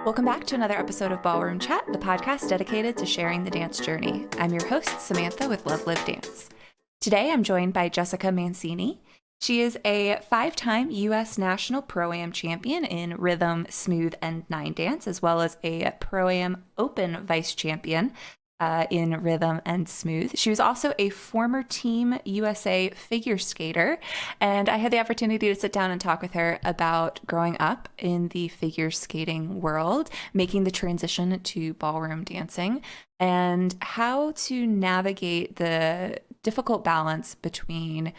Welcome back to another episode of Ballroom Chat, the podcast dedicated to sharing the dance journey. I'm your host, Samantha with Love.Live.Dance. Today, I'm joined by Jessica Mancini. She is a 5-time U.S. National Pro-Am champion in rhythm, smooth, and 9 dance, as well as a Pro-Am Open vice champion in rhythm and smooth. She was also a former Team USA figure skater, and I had the opportunity to sit down and talk with her about growing up in the figure skating world, making the transition to ballroom dancing, and how to navigate the difficult balance between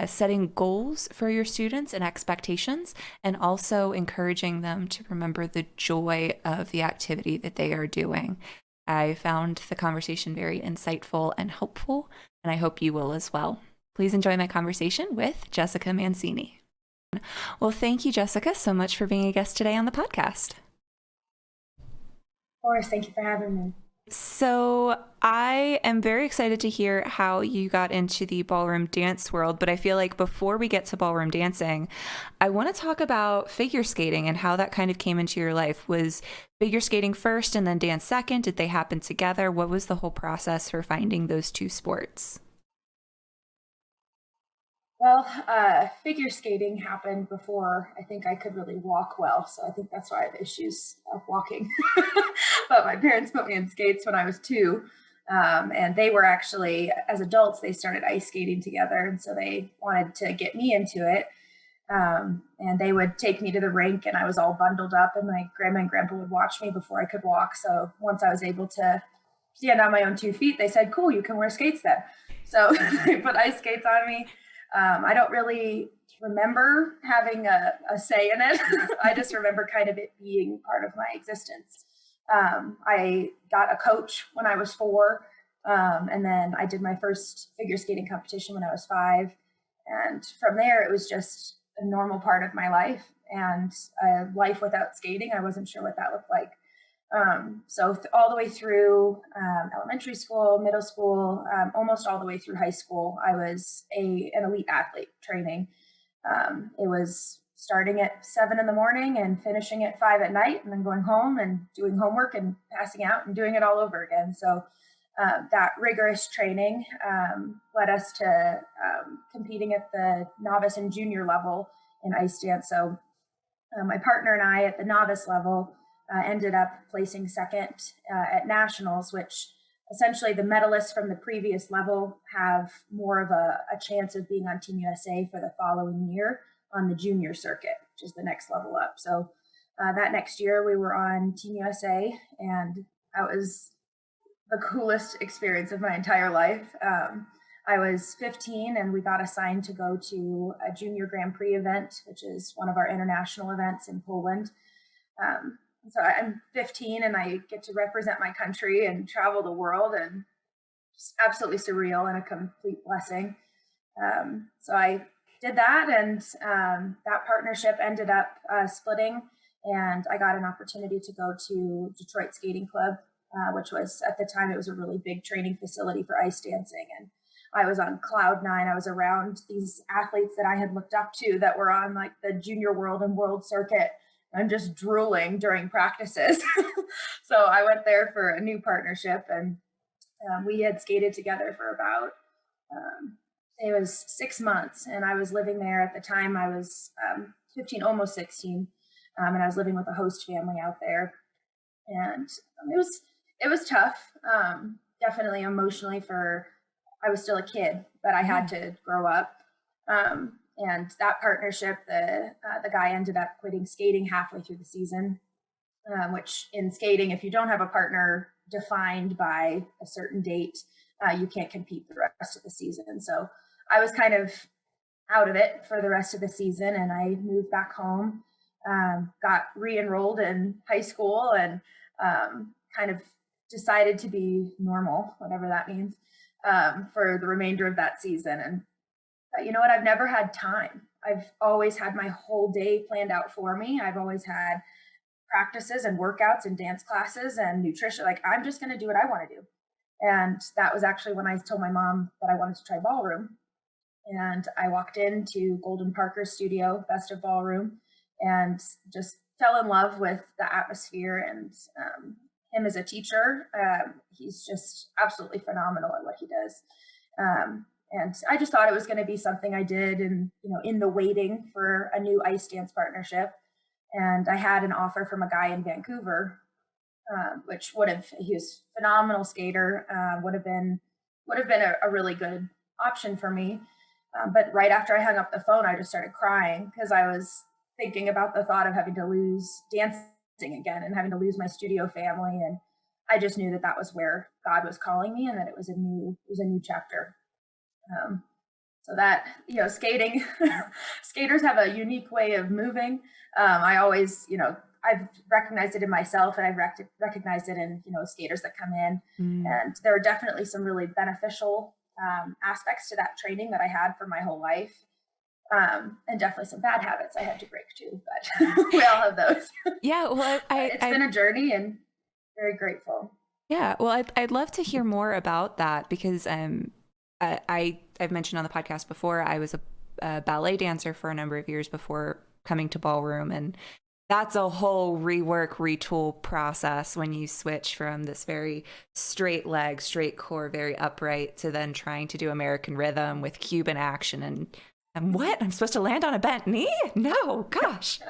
setting goals for your students and expectations, and also encouraging them to remember the joy of the activity that they are doing. I found the conversation very insightful and helpful, and I hope you will as well. Please enjoy my conversation with Jessica Mancini. Well, thank you, Jessica, so much for being a guest today on the podcast. Of course, thank you for having me. So I am very excited to hear how you got into the ballroom dance world, but I feel like before we get to ballroom dancing, I want to talk about figure skating and how that kind of came into your life. Was figure skating first and then dance second? Did they happen together? What was the whole process for finding those two sports? Well, figure skating happened before I think I could really walk well, so I think that's why I have issues of walking. But my parents put me in skates when I was 2, and they were actually, as adults, they started ice skating together, and so they wanted to get me into it. And they would take me to the rink, and I was all bundled up, and my grandma and grandpa would watch me before I could walk. So once I was able to stand on my own 2 feet, they said, "Cool, you can wear skates then." So they put ice skates on me. I don't really remember having a say in it. I just remember kind of it being part of my existence. I got a coach when I was 4, and then I did my first figure skating competition when I was 5. And from there, it was just a normal part of my life. And a life without skating, I wasn't sure what that looked like. So all the way through elementary school, middle school, almost all the way through high school, I was an elite athlete training. It was starting at 7 in the morning and finishing at 5 at night, and then going home and doing homework and passing out and doing it all over again. So that rigorous training led us to competing at the novice and junior level in ice dance. So my partner and I at the novice level ended up placing second at nationals, which essentially the medalists from the previous level have more of a chance of being on Team USA for the following year on the junior circuit, which is the next level up. So that next year we were on Team USA, and that was the coolest experience of my entire life. I was 15 and we got assigned to go to a junior Grand Prix event, which is one of our international events in Poland. So I'm 15 and I get to represent my country and travel the world, and just absolutely surreal and a complete blessing. So I did that, and that partnership ended up splitting, and I got an opportunity to go to Detroit Skating Club, which was, at the time, it was a really big training facility for ice dancing. And I was on cloud 9. I was around these athletes that I had looked up to that were on like the junior world and world circuit. I'm just drooling during practices. So I went there for a new partnership, and we had skated together for about, it was 6 months. And I was living there at the time. I was 15, almost 16. And I was living with a host family out there. And it was tough, definitely emotionally I was still a kid, but I had to grow up. And that partnership, the guy ended up quitting skating halfway through the season, which in skating, if you don't have a partner defined by a certain date, you can't compete the rest of the season. So I was kind of out of it for the rest of the season, and I moved back home, got re-enrolled in high school, and kind of decided to be normal, whatever that means, for the remainder of that season. And you know what? I've never had time. I've always had my whole day planned out for me. I've always had practices and workouts and dance classes and nutrition. Like, I'm just going to do what I want to do. And that was actually when I told my mom that I wanted to try ballroom. And I walked into Golden Parker's studio, Best of Ballroom, and just fell in love with the atmosphere and him as a teacher. He's just absolutely phenomenal at what he does. And I just thought it was going to be something I did, and in the waiting for a new ice dance partnership. And I had an offer from a guy in Vancouver, which he was a phenomenal skater, would have been a really good option for me. But right after I hung up the phone, I just started crying because I was thinking about the thought of having to lose dancing again and having to lose my studio family. And I just knew that was where God was calling me, and that it was a new chapter. So that, skating, skaters have a unique way of moving. I always, I've recognized it in myself, and I've recognized it in, skaters that come in. And there are definitely some really beneficial aspects to that training that I had for my whole life. And definitely some bad habits I had to break too, but we all have those. Yeah. Well, it's been a journey, and very grateful. Yeah. Well, I'd love to hear more about that, because I've mentioned on the podcast before, I was a ballet dancer for a number of years before coming to ballroom. And that's a whole rework, retool process when you switch from this very straight leg, straight core, very upright, to then trying to do American rhythm with Cuban action. And what? I'm supposed to land on a bent knee? No, gosh.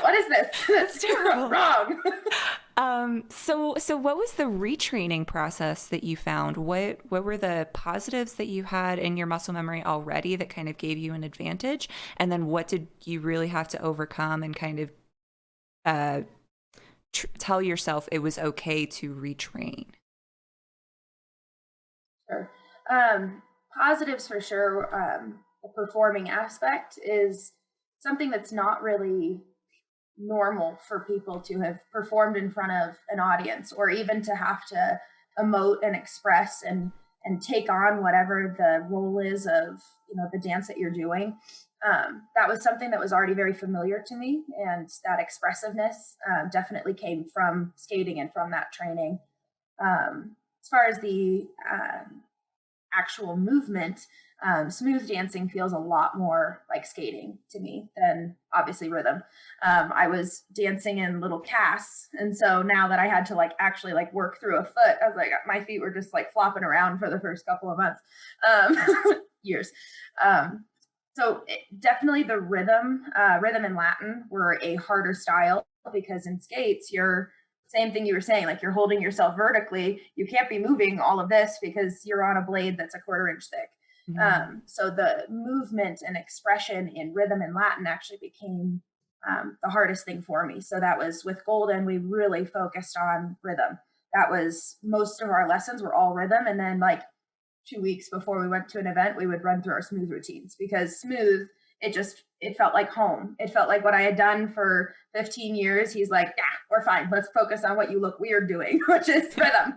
What is this? That's terrible. Wrong. So what was the retraining process that you found? What were the positives that you had in your muscle memory already that kind of gave you an advantage? And then what did you really have to overcome and kind of tell yourself it was okay to retrain? Sure. Positives for sure. The performing aspect is something that's not really normal for people to have performed in front of an audience, or even to have to emote and express and take on whatever the role is of the dance that you're doing. That was something that was already very familiar to me, and that expressiveness definitely came from skating and from that training. As far as the actual movement, smooth dancing feels a lot more like skating to me than obviously rhythm. I was dancing in little casts, and so now that I had to actually work through a foot, I was my feet were just flopping around for the first couple of months, years. So definitely the rhythm and Latin were a harder style, because in skates, same thing you were saying, you're holding yourself vertically. You can't be moving all of this because you're on a blade that's a 1/4 inch thick. Mm-hmm. So the movement and expression in rhythm and Latin actually became the hardest thing for me. So that was with Golden, we really focused on rhythm. That was, most of our lessons were all rhythm. And then 2 weeks before we went to an event, we would run through our smooth routines, because smooth, it felt like home. It felt like what I had done for 15 years. He's like, yeah, we're fine. Let's focus on what you look weird doing, which is rhythm.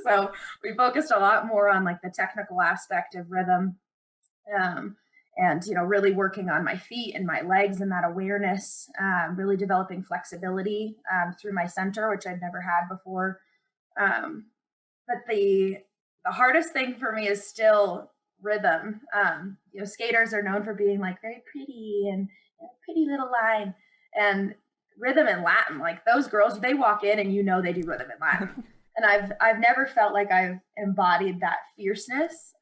So we focused a lot more on the technical aspect of rhythm, and really working on my feet and my legs and that awareness, really developing flexibility through my center, which I'd never had before. But the hardest thing for me is still rhythm. Skaters are known for being very pretty and pretty little line, and rhythm and Latin, those girls, they walk in and they do rhythm and Latin. And I've never felt like I've embodied that fierceness.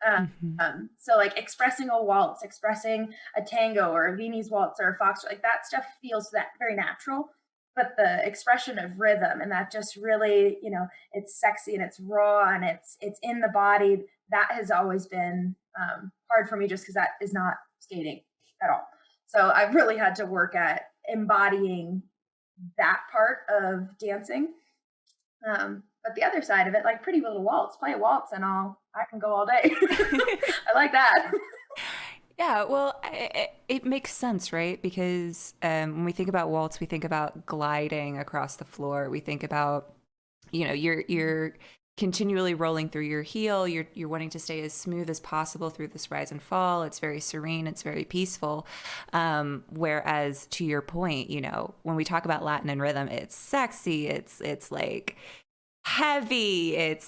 So expressing a waltz, expressing a tango or a Viennese waltz or a fox, that stuff feels that very natural. But the expression of rhythm, and that just really, it's sexy and it's raw and it's in the body, that has always been hard for me, just because that is not skating at all. So I've really had to work at embodying that part of dancing. But the other side of it, Pretty Little Waltz, play a waltz and I can go all day. I like that. Yeah, well, it makes sense, right? Because when we think about waltz, we think about gliding across the floor. We think about, you're continually rolling through your heel. You're wanting to stay as smooth as possible through this rise and fall. It's very serene. It's very peaceful. Whereas to your point, when we talk about Latin and rhythm, it's sexy. It's heavy.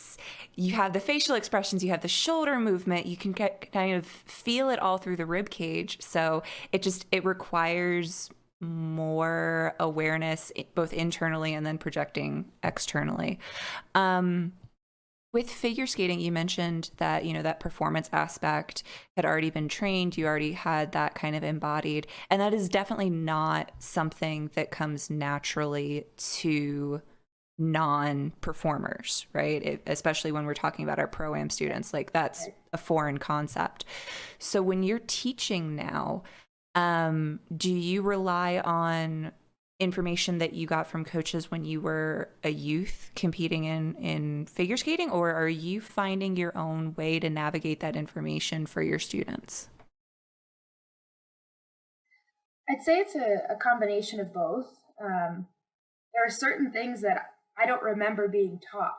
You have the facial expressions, you have the shoulder movement, you can kind of feel it all through the rib cage. So it requires more awareness, both internally and then projecting externally. With figure skating, you mentioned that, that performance aspect had already been trained. You already had that kind of embodied. And that is definitely not something that comes naturally to non-performers, right? Especially when we're talking about our pro-am students, like that's a foreign concept. So when you're teaching now, do you rely on information that you got from coaches when you were a youth competing in figure skating, or are you finding your own way to navigate that information for your students? I'd say it's a combination of both. There are certain things that I don't remember being taught.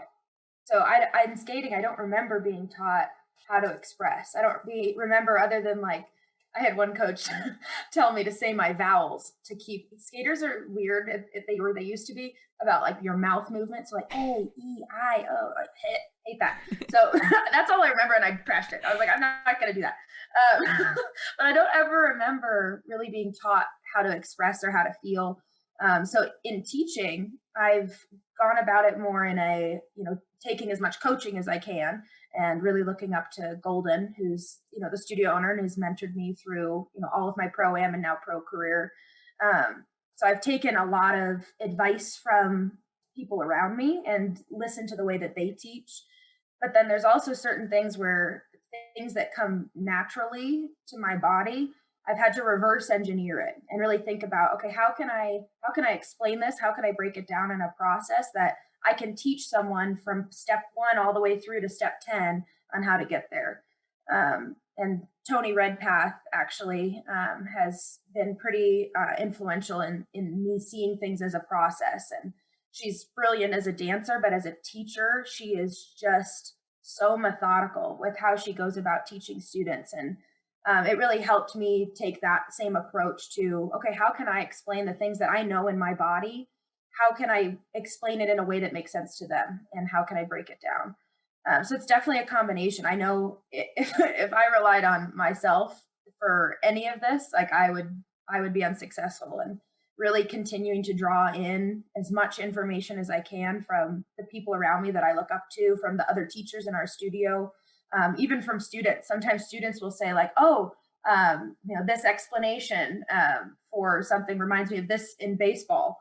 So in skating, I don't remember being taught how to express. I don't remember, other than like, I had one coach tell me to say my vowels to keep. Skaters are weird, if they used to be, about like your mouth movements, like A, E, I, O, like hate that. So that's all I remember, and I crashed it. I was like, I'm not going to do that. But I don't ever remember really being taught how to express or how to feel. So in teaching, I've gone about it more in taking as much coaching as I can, and really looking up to Golden, who's, the studio owner and who's mentored me through, all of my pro-am and now pro career. So I've taken a lot of advice from people around me and listened to the way that they teach. But then there's also certain things that come naturally to my body, I've had to reverse engineer it and really think about, okay, how can I explain this? How can I break it down in a process that I can teach someone from step 1 all the way through to step 10 on how to get there? And Tony Redpath actually has been pretty influential in me seeing things as a process. And she's brilliant as a dancer, but as a teacher, she is just so methodical with how she goes about teaching students. And it really helped me take that same approach to, okay, how can I explain the things that I know in my body? How can I explain it in a way that makes sense to them? And how can I break it down? So it's definitely a combination. I know if I relied on myself for any of this, like I would be unsuccessful. And really continuing to draw in as much information as I can from the people around me that I look up to, from the other teachers in our studio, even from students. Sometimes students will say like, oh, this explanation for something reminds me of this in baseball.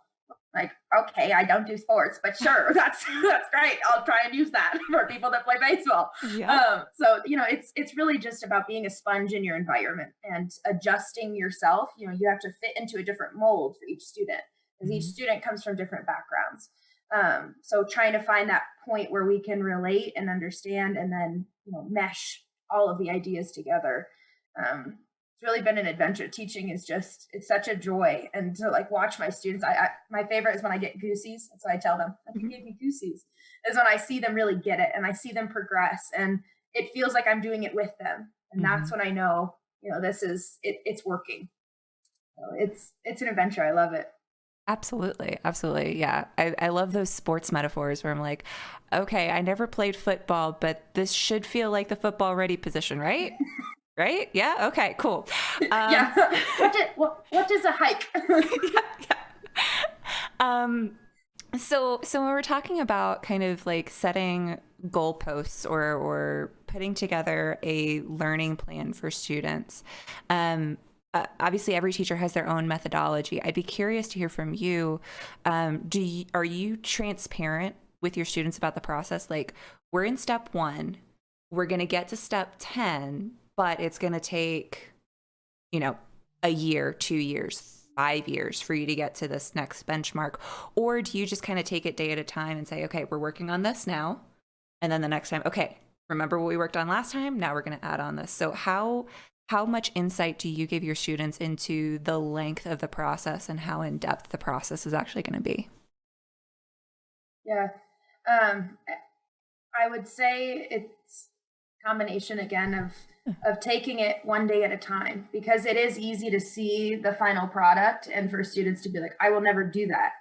Like, okay, I don't do sports, but sure, that's great. I'll try and use that for people that play baseball. Yeah. So it's really just about being a sponge in your environment and adjusting yourself. You have to fit into a different mold for each student, because each student comes from different backgrounds. So trying to find that point where we can relate and understand, and then mesh all of the ideas together. It's really been an adventure. Teaching is it's such a joy, and to like watch my students. My favorite is when I get goosies. That's what I tell them. Like, you gave me goosies. Is when I see them really get it and I see them progress, and it feels like I'm doing it with them. And that's when I know, it's working. So it's an adventure. I love it. Absolutely. Absolutely. Yeah. I love those sports metaphors where I'm like, okay, I never played football, but this should feel like the football ready position, right? Right? Yeah. Okay, cool. Yeah. What is a hike? Yeah. So when we're talking about kind of like setting goalposts or putting together a learning plan for students, obviously every teacher has their own methodology. I'd be curious to hear from you. Are you transparent with your students about the process? Like, we're in step 1, we're going to get to step 10, but it's going to take, a year, 2 years, 5 years for you to get to this next benchmark? Or do you just kind of take it day at a time and say, okay, we're working on this now, and then the next time, okay, remember what we worked on last time? Now we're going to add on this. So how much insight do you give your students into the length of the process and how in depth the process is actually going to be? Yeah. I would say it's a combination again of taking it one day at a time, because it is easy to see the final product and for students to be like, I will never do that.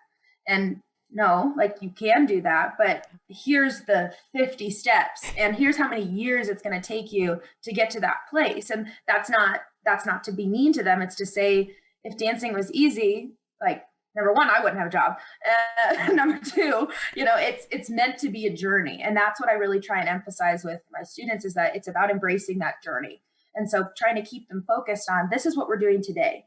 And no, like you can do that, but here's the 50 steps and here's how many years it's going to take you to get to that place. And that's not to be mean to them. It's to say, if dancing was easy, like, number one, I wouldn't have a job. Number two, it's meant to be a journey. And that's what I really try and emphasize with my students, is that it's about embracing that journey. And so trying to keep them focused on, this is what we're doing today,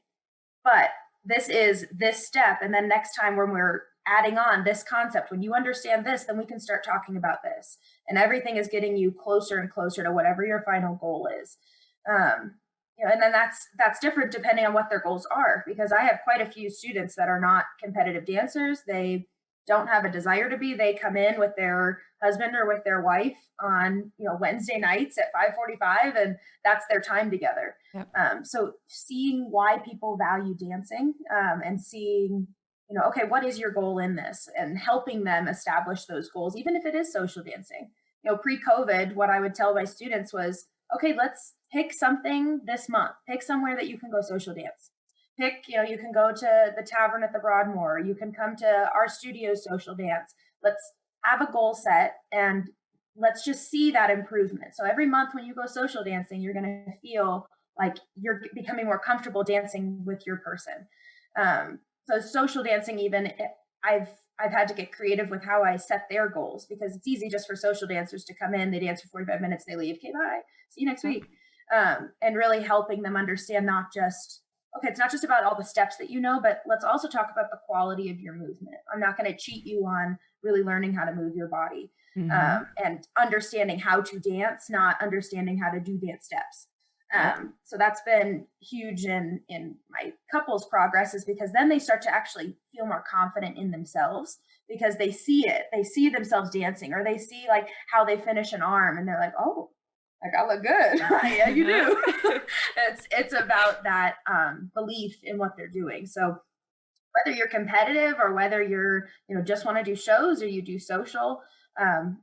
but this is this step. And then next time when we're adding on this concept, when you understand this, then we can start talking about this. And everything is getting you closer and closer to whatever your final goal is. And then that's different depending on what their goals are, because I have quite a few students that are not competitive dancers. They don't have a desire to be. They come in with their husband or with their wife on Wednesday nights at 5:45, and that's their time together. Yep. So seeing why people value dancing, and seeing okay, what is your goal in this, and helping them establish those goals, even if it is social dancing. Pre-COVID, what I would tell my students was, okay, let's pick something this month. Pick somewhere that you can go social dance. Pick, you can go to the tavern at the Broadmoor. You can come to our studio social dance. Let's have a goal set and let's just see that improvement. So every month when you go social dancing, you're going to feel like you're becoming more comfortable dancing with your person. So social dancing, even I've had to get creative with how I set their goals, because it's easy just for social dancers to come in, they dance for 45 minutes, they leave. Okay, bye. See you next week. And really helping them understand it's not just about all the steps that but let's also talk about the quality of your movement. I'm not going to cheat you on really learning how to move your body, and understanding how to dance, not understanding how to do dance steps. So that's been huge in my couples progress, is because then they start to actually feel more confident in themselves, because they see it. They see themselves dancing, or they see like how they finish an arm and they're like, oh, like I look good. Yeah, you do. It's about that belief in what they're doing. So whether you're competitive or whether you're, just want to do shows or you do social,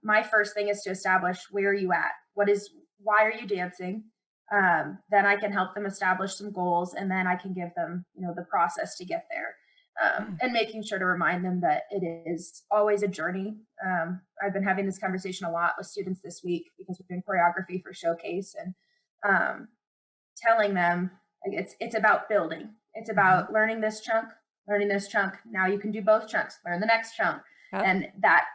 my first thing is to establish, where are you at? Why are you dancing? Then I can help them establish some goals, and then I can give them, the process to get there. And making sure to remind them that it is always a journey. I've been having this conversation a lot with students this week, because we're doing choreography for Showcase, and telling them, like, it's about building. It's about learning this chunk. Now you can do both chunks. Learn the next chunk. Yep. And that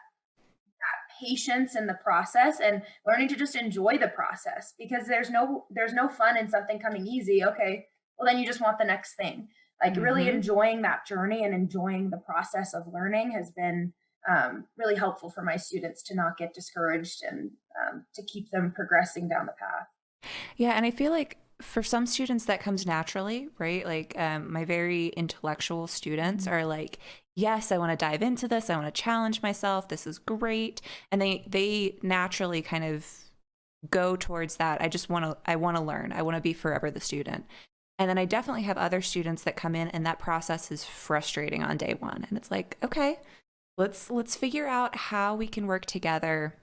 patience in the process, and learning to just enjoy the process, because there's no fun in something coming easy. Okay, well then you just want the next thing. Like really enjoying that journey and enjoying the process of learning has been really helpful for my students to not get discouraged, and to keep them progressing down the path. Yeah, and I feel like for some students that comes naturally, right? Like my very intellectual students are like, yes, I want to dive into this. I want to challenge myself. This is great. And they naturally kind of go towards that. I want to learn. I want to be forever the student. And then I definitely have other students that come in and that process is frustrating on day one. And it's like, okay, let's figure out how we can work together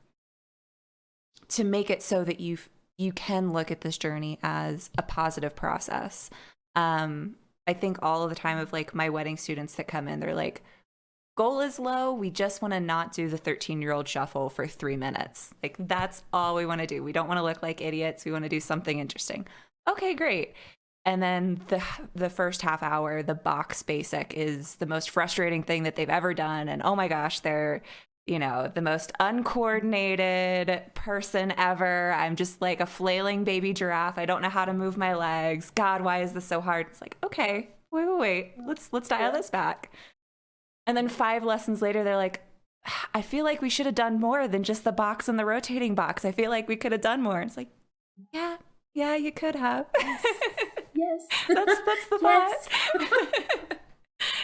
to make it so that you can look at this journey as a positive process. I think all of the time of like my wedding students that come in, they're like, goal is low. We just want to not do the 13-year-old shuffle for 3 minutes. Like that's all we want to do. We don't want to look like idiots. We want to do something interesting. Okay, great. And then the first half hour, the box basic is the most frustrating thing that they've ever done. And oh my gosh, they're, the most uncoordinated person ever. I'm just like a flailing baby giraffe. I don't know how to move my legs. God, why is this so hard? It's like, okay, wait. Let's dial this back. And then 5 lessons later, they're like, I feel like we should have done more than just the box and the rotating box. I feel like we could have done more. It's like, yeah, you could have. Yes. That's the thought.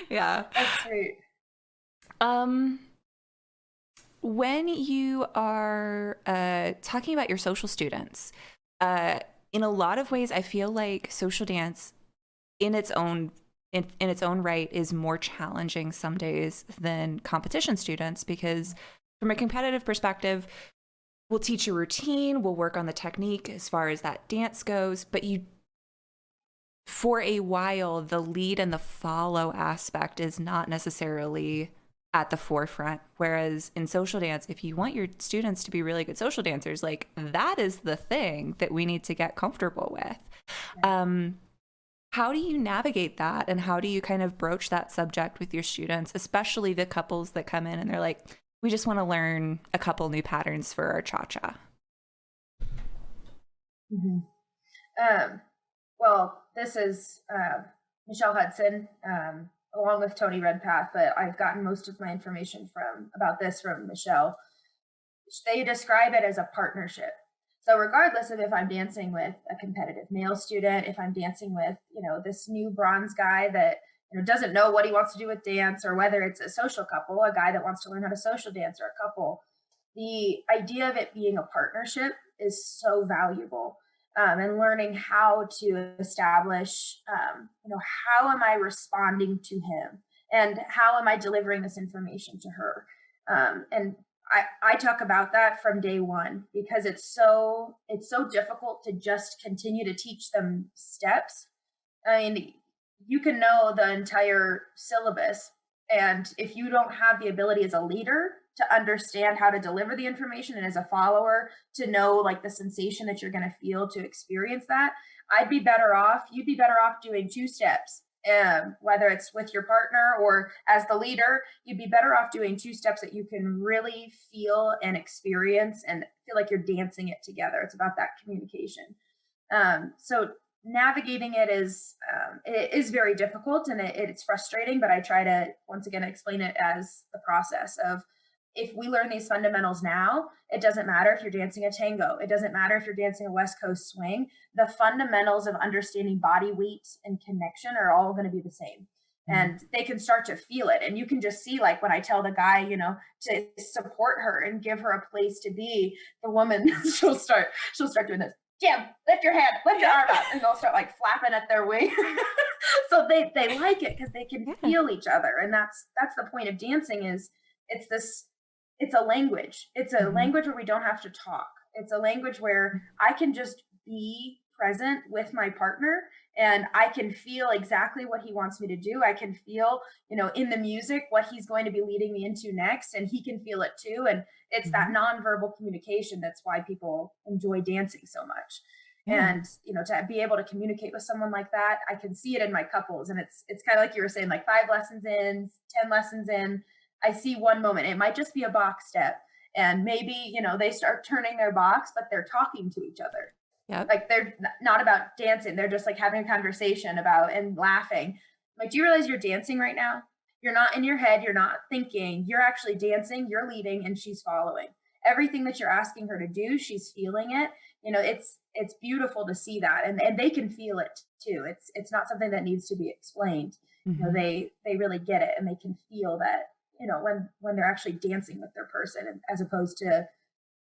Yeah. That's great. When you are talking about your social students, in a lot of ways, I feel like social dance in its own right is more challenging some days than competition students, because from a competitive perspective, we'll teach a routine, we'll work on the technique as far as that dance goes, but for a while, the lead and the follow aspect is not necessarily at the forefront. Whereas in social dance, if you want your students to be really good social dancers, like that is the thing that we need to get comfortable with. How do you navigate that, and how do you kind of broach that subject with your students, especially the couples that come in and they're like, we just want to learn a couple new patterns for our cha-cha? Mm-hmm. Well, this is Michelle Hudson, along with Tony Redpath, but I've gotten most of my information about this from Michelle. They describe it as a partnership. So regardless of if I'm dancing with a competitive male student, if I'm dancing with, this new bronze guy that, doesn't know what he wants to do with dance, or whether it's a social couple, a guy that wants to learn how to social dance, or a couple, the idea of it being a partnership is so valuable. And learning how to establish, how am I responding to him, and how am I delivering this information to her? And I talk about that from day one, because it's so difficult to just continue to teach them steps. I mean, you can know the entire syllabus, and if you don't have the ability as a leader to understand how to deliver the information, and as a follower to know like the sensation that you're going to feel to experience that, you'd be better off doing 2 steps. Whether it's with your partner or as the leader, you'd be better off doing 2 steps that you can really feel and experience and feel like you're dancing it together. It's about that communication. So navigating it is very difficult, and it's frustrating, but I try to once again explain it as the process of, if we learn these fundamentals now, it doesn't matter if you're dancing a tango. It doesn't matter if you're dancing a West Coast swing. The fundamentals of understanding body weight and connection are all going to be the same. And they can start to feel it. And you can just see, like when I tell the guy, to support her and give her a place to be, the woman, she'll start doing this. Jim, lift your hand, lift your arm up. And they'll start like flapping at their wing. So they like it because they can feel each other. And that's the point of dancing, is it's a language. It's a language where we don't have to talk. It's a language where I can just be present with my partner, and I can feel exactly what he wants me to do. I can feel, in the music, what he's going to be leading me into next, and he can feel it too. And it's that nonverbal communication that's why people enjoy dancing so much. And, to be able to communicate with someone like that, I can see it in my couples. And it's kind of like you were saying, like 5 lessons in, 10 lessons in, I see one moment. It might just be a box step, and maybe, they start turning their box, but they're talking to each other. Yep. Like they're not about dancing. They're just like having a conversation about and laughing. Like, do you realize you're dancing right now? You're not in your head. You're not thinking. You're actually dancing. You're leading, and she's following. Everything that you're asking her to do, she's feeling it. It's beautiful to see that, and they can feel it too. It's not something that needs to be explained. They really get it, and they can feel that. When they're actually dancing with their person, as opposed to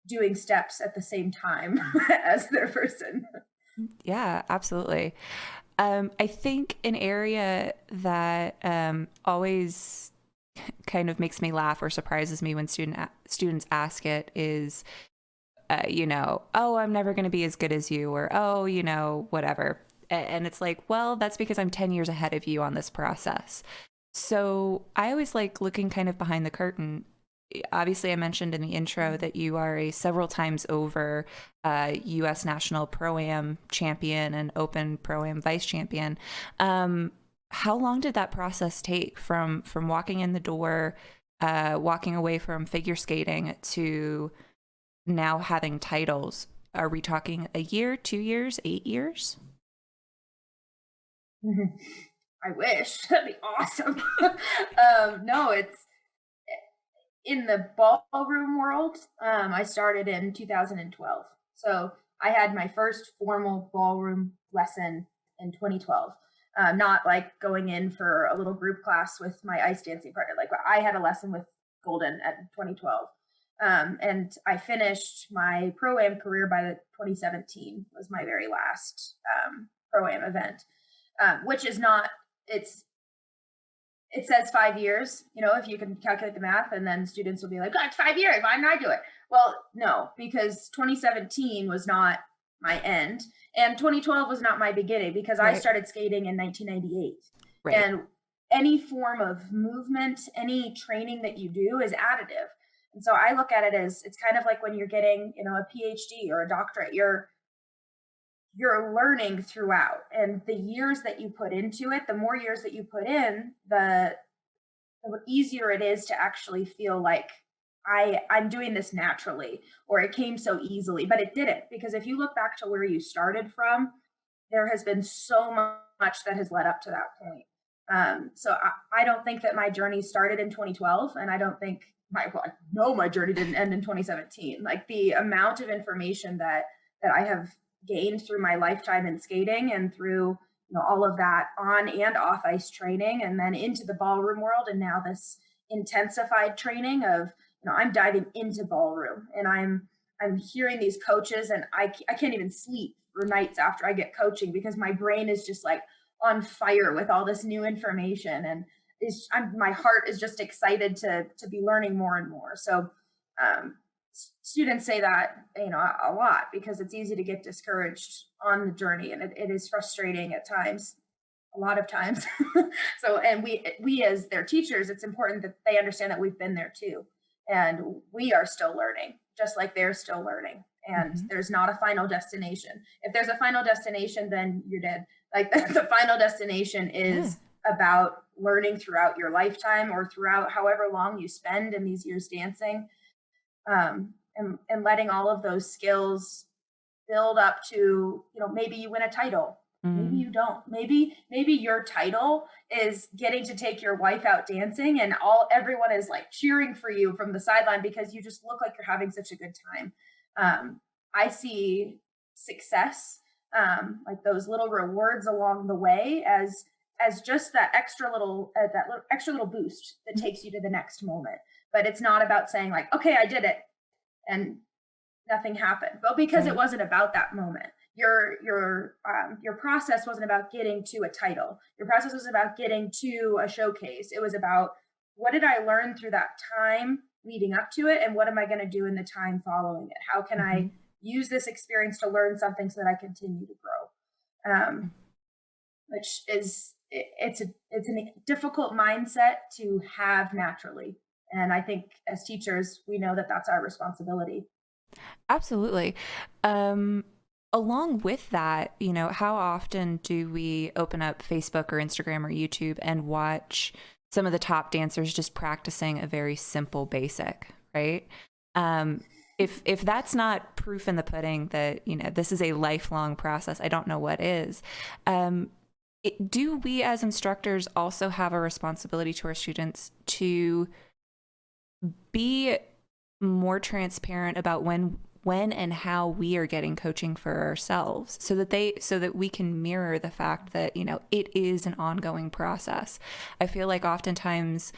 doing steps at the same time as their person. Yeah, absolutely. I think an area that always kind of makes me laugh or surprises me when students ask it is, oh, I'm never going to be as good as you, or, oh, whatever. And it's like, well, that's because I'm 10 years ahead of you on this process. So I always like looking kind of behind the curtain. Obviously, I mentioned in the intro that you are a several times over U.S. National Pro-Am champion and Open Pro-Am vice champion. How long did that process take from walking in the door, walking away from figure skating, to now having titles? Are we talking a year, 2 years, 8 years? I wish. That'd be awesome. No, it's in the ballroom world. I started in 2012. So I had my first formal ballroom lesson in 2012. Not like going in for a little group class with my ice dancing partner. Like, I had a lesson with Golden at 2012. And I finished my Pro-Am career by 2017 was my very last Pro-Am event, which is not, it says 5 years, if you can calculate the math, and then students will be like, oh, it's 5 years. Why didn't I do it? Well, no, because 2017 was not my end, and 2012 was not my beginning, because I started skating in 1998. Right. And any form of movement, any training that you do is additive. And so I look at it as it's kind of like when you're getting, a PhD or a doctorate, you're learning throughout. And the years that you put into it, the more years that you put in, the easier it is to actually feel like I'm doing this naturally, or it came so easily, but it didn't. Because if you look back to where you started from, there has been so much that has led up to that point. So I don't think that my journey started in 2012, and I don't think I know my journey didn't end in 2017. Like the amount of information that I have gained through my lifetime in skating and through all of that on and off ice training, and then into the ballroom world, and now this intensified training of I'm diving into ballroom, and I'm hearing these coaches, and I can't even sleep for nights after I get coaching because my brain is just like on fire with all this new information, and my heart is just excited to be learning more and more. So um, students say that a lot because it's easy to get discouraged on the journey, and it is frustrating at times, a lot of times. So, and we as their teachers, it's important that they understand that we've been there too, and we are still learning just like they're still learning, and there's not a final destination. If there's a final destination, then you're dead. Like the final destination is about learning throughout your lifetime, or throughout however long you spend in these years dancing, and letting all of those skills build up to, maybe you win a title, maybe you don't, maybe your title is getting to take your wife out dancing, and everyone is like cheering for you from the sideline because you just look like you're having such a good time. I see success, like those little rewards along the way, as just that little extra little boost that takes you to the next moment. But it's not about saying like, okay, I did it, and nothing happened. Well, because it wasn't about that moment. Your process wasn't about getting to a title. Your process was about getting to a showcase. It was about, what did I learn through that time leading up to it, and what am I going to do in the time following it? How can I use this experience to learn something so that I continue to grow? Which is it's a difficult mindset to have naturally, and I think as teachers we know that that's our responsibility. Absolutely. Along with that, how often do we open up Facebook or Instagram or YouTube and watch some of the top dancers just practicing a very simple basic, right? If that's not proof in the pudding that, this is a lifelong process, I don't know what is. Do we as instructors also have a responsibility to our students to be more transparent about when and how we are getting coaching for ourselves, so that we can mirror the fact that it is an ongoing process? I feel like oftentimes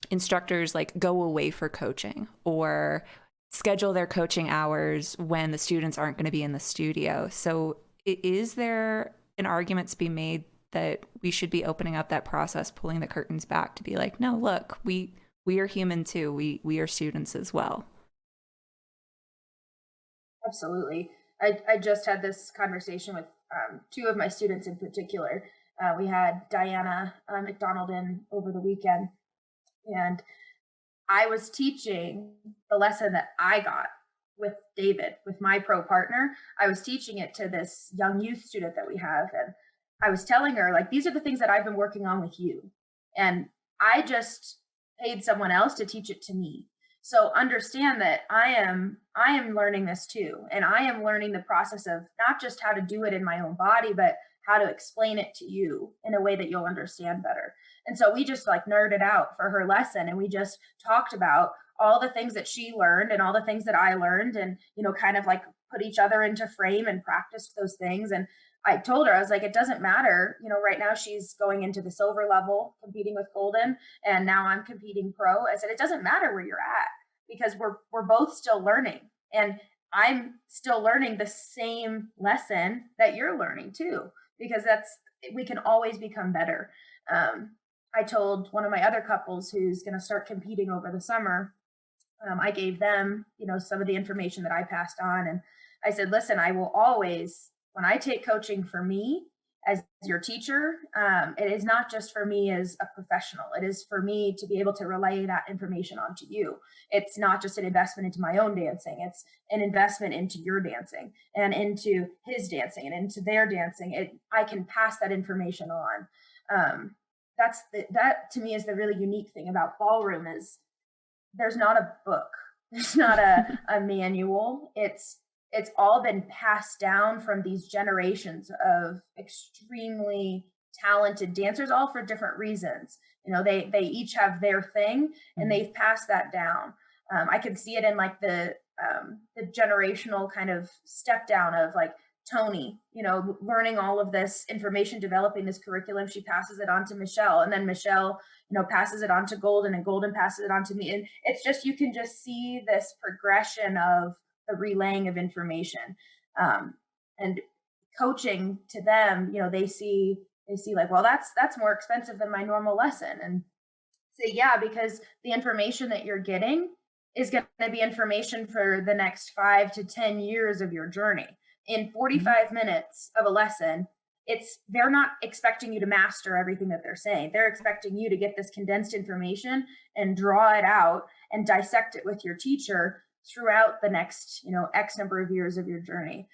instructors like go away for coaching or schedule their coaching hours when the students aren't going to be in the studio. So is there an argument to be made that we should be opening up that process, pulling the curtains back to be like, no, look, we are human too. We are students as well. Absolutely. I just had this conversation with two of my students in particular. We had Diana McDonald in over the weekend, and I was teaching the lesson that I got with David, with my pro partner. I was teaching it to this young youth student that we have, and I was telling her, like, these are the things that I've been working on with you, and I just paid someone else to teach it to me. So understand that I am learning this too, and I am learning the process of not just how to do it in my own body, but how to explain it to you in a way that you'll understand better. And so we just like nerded out for her lesson, and we just talked about all the things that she learned and all the things that I learned, and kind of like put each other into frame and practiced those things. And I told her, I was like, it doesn't matter. Right now she's going into the silver level, competing with Golden, and now I'm competing pro. I said, it doesn't matter where you're at, because we're both still learning, and I'm still learning the same lesson that you're learning too, because we can always become better. I told one of my other couples who's going to start competing over the summer, I gave them, some of the information that I passed on. And I said, listen, I will always, when I take coaching for me, as your teacher, it is not just for me as a professional. It is for me to be able to relay that information onto you. It's not just an investment into my own dancing. It's an investment into your dancing and into his dancing and into their dancing. I can pass that information on. That to me is the really unique thing about ballroom is there's not a book. There's not a manual. It's all been passed down from these generations of extremely talented dancers, all for different reasons. They each have their thing, and they've passed that down. I can see it in like the generational kind of step down of like Tony, learning all of this information, developing this curriculum. She passes it on to Michelle, and then Michelle, passes it on to Golden, and Golden passes it on to me. And it's just, you can just see this progression of the relaying of information. And coaching to them, they see like, well, that's more expensive than my normal lesson. And say, yeah, because the information that you're getting is going to be information for the next 5 to 10 years of your journey. In 45 minutes of a lesson, they're not expecting you to master everything that they're saying. They're expecting you to get this condensed information and draw it out and dissect it with your teacher throughout the next, X number of years of your journey.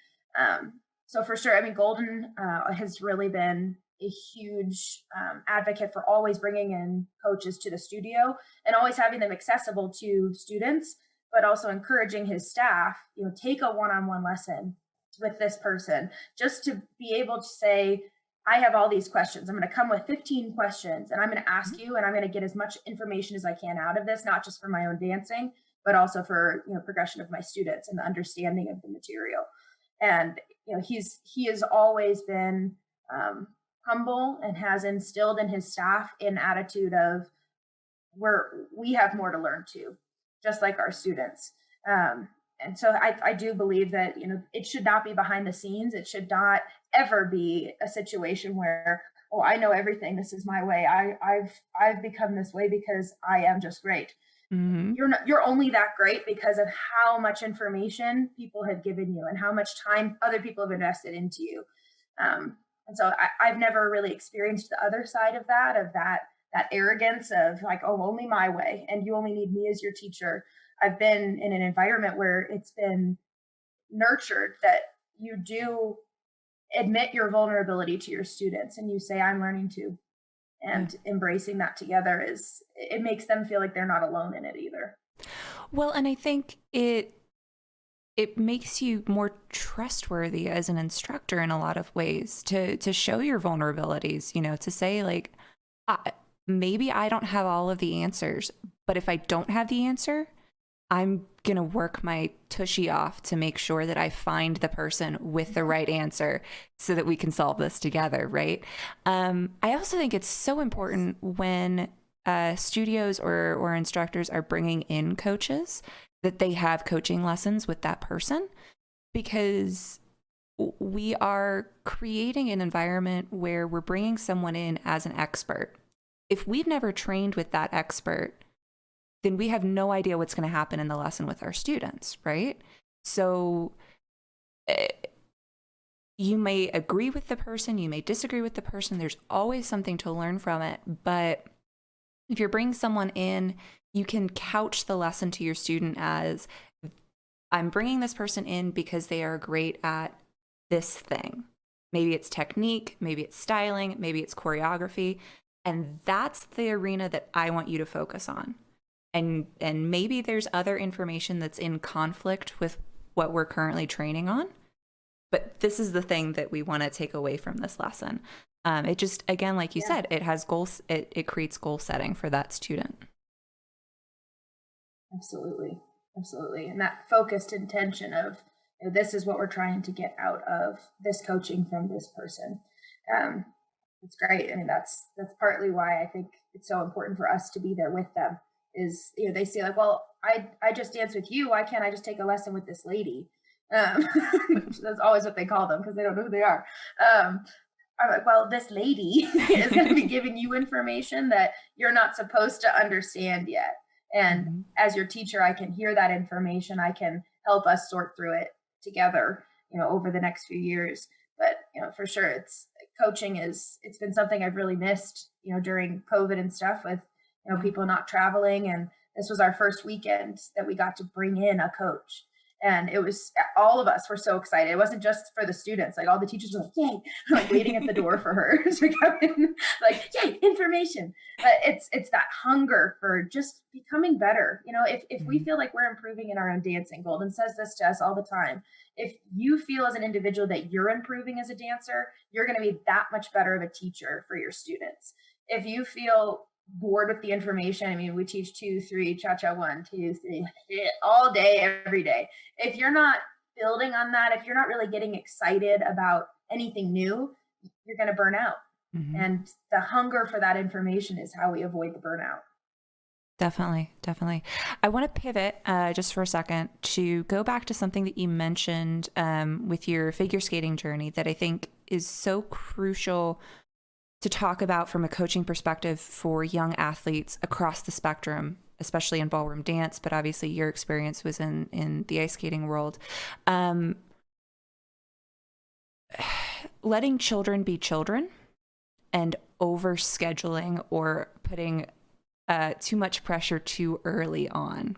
So for sure, I mean, Golden has really been a huge advocate for always bringing in coaches to the studio and always having them accessible to students, but also encouraging his staff, take a one-on-one lesson with this person, just to be able to say, I have all these questions. I'm going to come with 15 questions and I'm going to ask you, and I'm going to get as much information as I can out of this, not just for my own dancing, but also for, progression of my students and the understanding of the material. And, he has always been humble and has instilled in his staff an attitude of we have more to learn too, just like our students. And so I do believe that, it should not be behind the scenes. It should not ever be a situation where, oh, I know everything. This is my way. I've become this way because I am just great. Mm-hmm. You're only that great because of how much information people have given you and how much time other people have invested into you. And so I've never really experienced the other side of that arrogance of like, oh, only my way, and you only need me as your teacher. I've been in an environment where it's been nurtured that you do admit your vulnerability to your students and you say, I'm learning too. And embracing that together it makes them feel like they're not alone in it either. Well, and I think it makes you more trustworthy as an instructor in a lot of ways to show your vulnerabilities, to say like, maybe I don't have all of the answers, but if I don't have the answer, I'm going to work my tushy off to make sure that I find the person with the right answer so that we can solve this together, right? I also think it's so important when studios or instructors are bringing in coaches that they have coaching lessons with that person, because we are creating an environment where we're bringing someone in as an expert. If we've never trained with that expert, then we have no idea what's going to happen in the lesson with our students, right? So you may agree with the person, you may disagree with the person. There's always something to learn from it. But if you're bringing someone in, you can couch the lesson to your student as, I'm bringing this person in because they are great at this thing. Maybe it's technique, maybe it's styling, maybe it's choreography. And that's the arena that I want you to focus on. And maybe there's other information that's in conflict with what we're currently training on, but this is the thing that we want to take away from this lesson. It just, again, like you said, it has goals. It creates goal setting for that student. Absolutely. And that focused intention of, this is what we're trying to get out of this coaching from this person. It's great. I mean, that's partly why I think it's so important for us to be there with them. Is, they say like, well, I just dance with you. Why can't I just take a lesson with this lady? That's always what they call them because they don't know who they are. I'm like, well, this lady is going to be giving you information that you're not supposed to understand yet. And as your teacher, I can hear that information. I can help us sort through it together, over the next few years. But, for sure, it's coaching it's been something I've really missed, during COVID and stuff with, people not traveling. And this was our first weekend that we got to bring in a coach. And it was, all of us were so excited. It wasn't just for the students, like all the teachers were like, yay, like waiting at the door for her to come in, like, yay, information. But it's that hunger for just becoming better. If we feel like we're improving in our own dancing, Golden says this to us all the time. If you feel as an individual that you're improving as a dancer, you're going to be that much better of a teacher for your students. If you feel bored with the information, I mean, we teach 2, 3, cha-cha, 1, 2, 3, all day, every day. If you're not building on that, if you're not really getting excited about anything new, you're going to burn out. Mm-hmm. And the hunger for that information is how we avoid the burnout. Definitely. I want to pivot just for a second to go back to something that you mentioned with your figure skating journey that I think is so crucial to talk about from a coaching perspective for young athletes across the spectrum, especially in ballroom dance, but obviously your experience was in the ice skating world. Letting children be children and overscheduling or putting too much pressure too early on.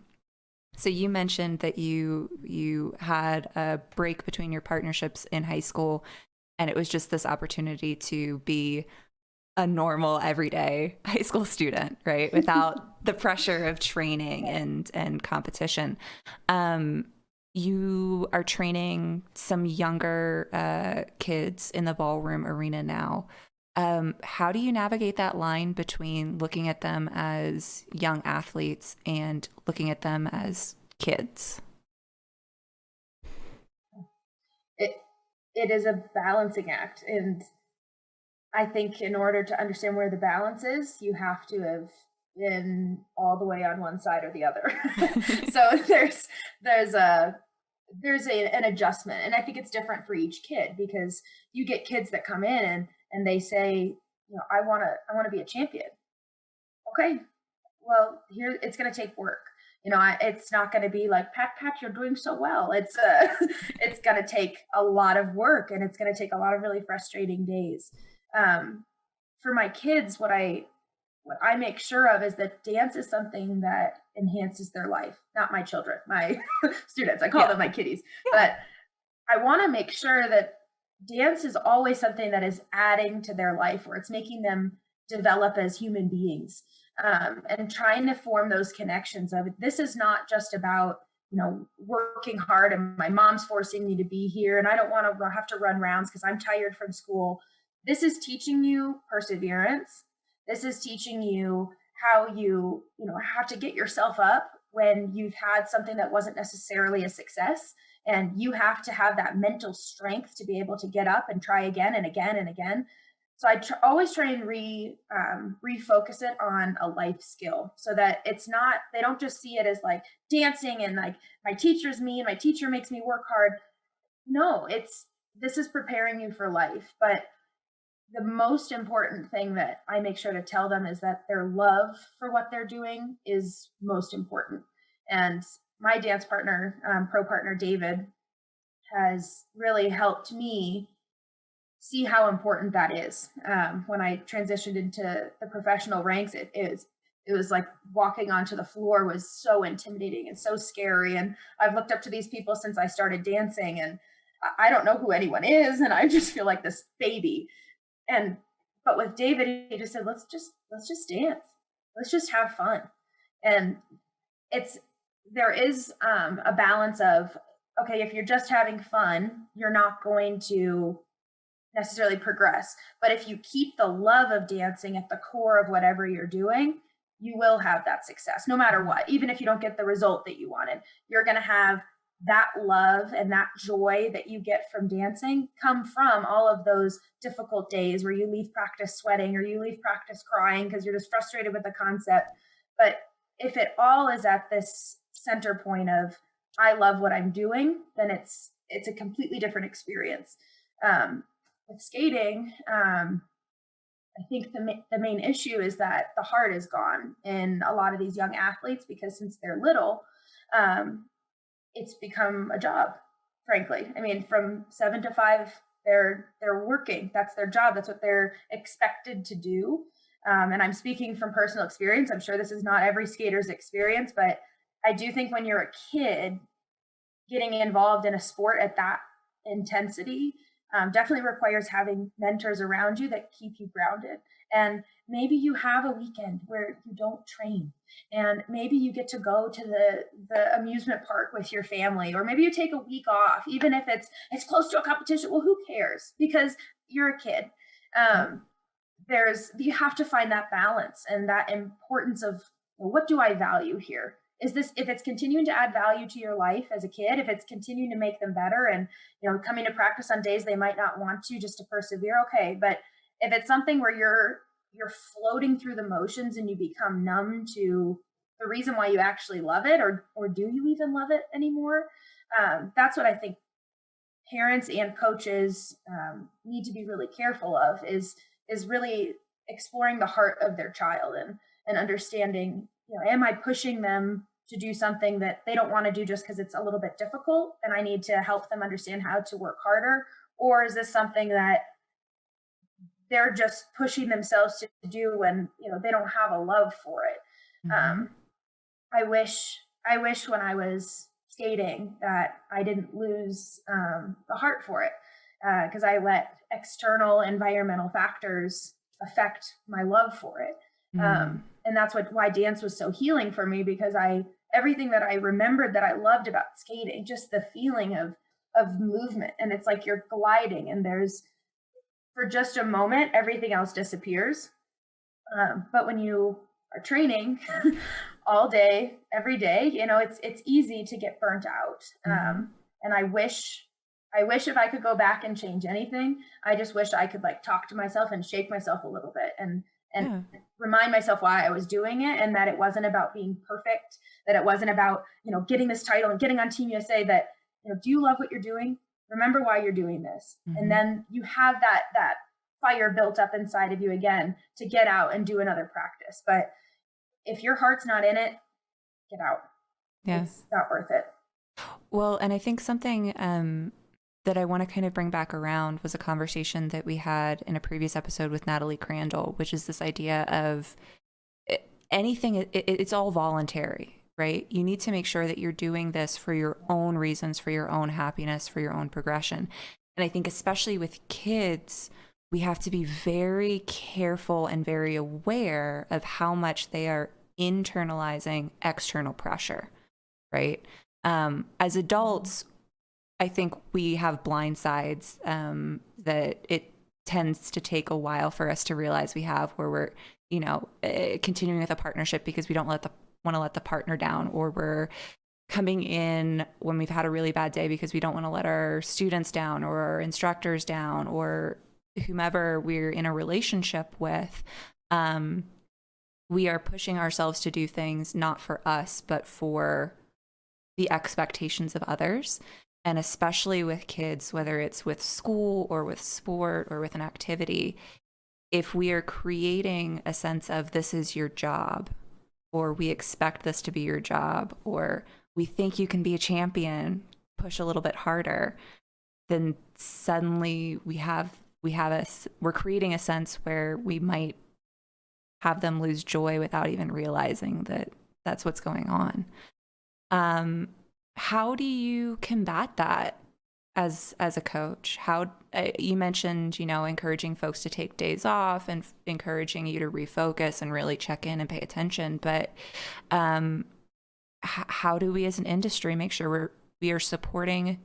So you mentioned that you had a break between your partnerships in high school, and it was just this opportunity to be a normal everyday high school student, right? Without the pressure of training and competition. You are training some younger kids in the ballroom arena now. How do you navigate that line between looking at them as young athletes and looking at them as kids? It is a balancing act. And I think in order to understand where the balance is, you have to have been all the way on one side or the other. So there's an adjustment. And I think it's different for each kid, because you get kids that come in and they say, I want to be a champion. Okay, well, here it's going to take work. It's not going to be like, pat, you're doing so well. It's going to take a lot of work, and it's going to take a lot of really frustrating days. For my kids, what I make sure of is that dance is something that enhances their life. Not my children, my students. I call them my kiddies. But I want to make sure that dance is always something that is adding to their life, or it's making them develop as human beings, and trying to form those connections of, this is not just about, working hard and my mom's forcing me to be here and I don't want to have to run rounds because I'm tired from school. This is teaching you perseverance. This is teaching you how you have to get yourself up when you've had something that wasn't necessarily a success. And you have to have that mental strength to be able to get up and try again and again and again. So I always try and refocus it on a life skill, so that it's not, they don't just see it as like dancing and like my teacher's mean, my teacher makes me work hard. No, this is preparing you for life. But the most important thing that I make sure to tell them is that their love for what they're doing is most important. And my dance partner, pro partner, David, has really helped me see how important that is. When I transitioned into the professional ranks, it was like walking onto the floor was so intimidating and so scary. And I've looked up to these people since I started dancing, and I don't know who anyone is. And I just feel like this baby. But with David, he just said, let's just dance. Let's just have fun. And there is a balance of, okay, if you're just having fun, you're not going to necessarily progress. But if you keep the love of dancing at the core of whatever you're doing, you will have that success no matter what. Even if you don't get the result that you wanted, you're going to have that love and that joy that you get from dancing come from all of those difficult days where you leave practice sweating or you leave practice crying because you're just frustrated with the concept. But if it all is at this center point of, I love what I'm doing, then it's a completely different experience. With skating, I think the main issue is that the heart is gone in a lot of these young athletes, because since they're little, it's become a job, frankly. I mean, from 7 to 5, they're working. That's their job. That's what they're expected to do. And I'm speaking from personal experience. I'm sure this is not every skater's experience, but I do think when you're a kid, getting involved in a sport at that intensity definitely requires having mentors around you that keep you grounded. And maybe you have a weekend where you don't train, and maybe you get to go to the amusement park with your family, or maybe you take a week off, even if it's close to a competition. Well, who cares? Because you're a kid. Um, you have to find that balance and that importance of, well, what do I value here? Is this, if it's continuing to add value to your life as a kid, if it's continuing to make them better, and coming to practice on days they might not want to, just to persevere, okay. But if it's something where you're floating through the motions and you become numb to the reason why you actually love it, or do you even love it anymore? That's what I think parents and coaches need to be really careful of, is really exploring the heart of their child, and understanding, am I pushing them to do something that they don't want to do just because it's a little bit difficult and I need to help them understand how to work harder? Or is this something that they're just pushing themselves to do when they don't have a love for it? Mm-hmm. I wish when I was skating that I didn't lose the heart for it, because I let external environmental factors affect my love for it. And that's why dance was so healing for me, because everything that I remembered that I loved about skating, just the feeling of movement, and it's like you're gliding, and there's, for just a moment, everything else disappears. But when you are training all day, every day, it's easy to get burnt out. And I wish if I could go back and change anything, I just wish I could talk to myself and shake myself a little bit, and remind myself why I was doing it, and that it wasn't about being perfect, that it wasn't about, getting this title and getting on Team USA, that, do you love what you're doing? Remember why you're doing this. And then you have that fire built up inside of you again to get out and do another practice. But if your heart's not in it, get out. Yeah. It's not worth it. Well, and I think something that I want to kind of bring back around was a conversation that we had in a previous episode with Natalie Crandall, which is this idea of anything, it's all voluntary, right? You need to make sure that you're doing this for your own reasons, for your own happiness, for your own progression. And I think especially with kids, we have to be very careful and very aware of how much they are internalizing external pressure, right? As adults, I think we have blind sides that it tends to take a while for us to realize we have, where we're, continuing with a partnership because we don't want to let the partner down, or we're coming in when we've had a really bad day because we don't want to let our students down or our instructors down or whomever we're in a relationship with. We are pushing ourselves to do things not for us, but for the expectations of others. And especially with kids, whether it's with school or with sport or with an activity, if we are creating a sense of this is your job, or we expect this to be your job, or we think you can be a champion, push a little bit harder, then suddenly we're creating a sense where we might have them lose joy without even realizing that that's what's going on. How do you combat that as a coach? How you mentioned, encouraging folks to take days off and encouraging you to refocus and really check in and pay attention. But how do we as an industry make sure we are supporting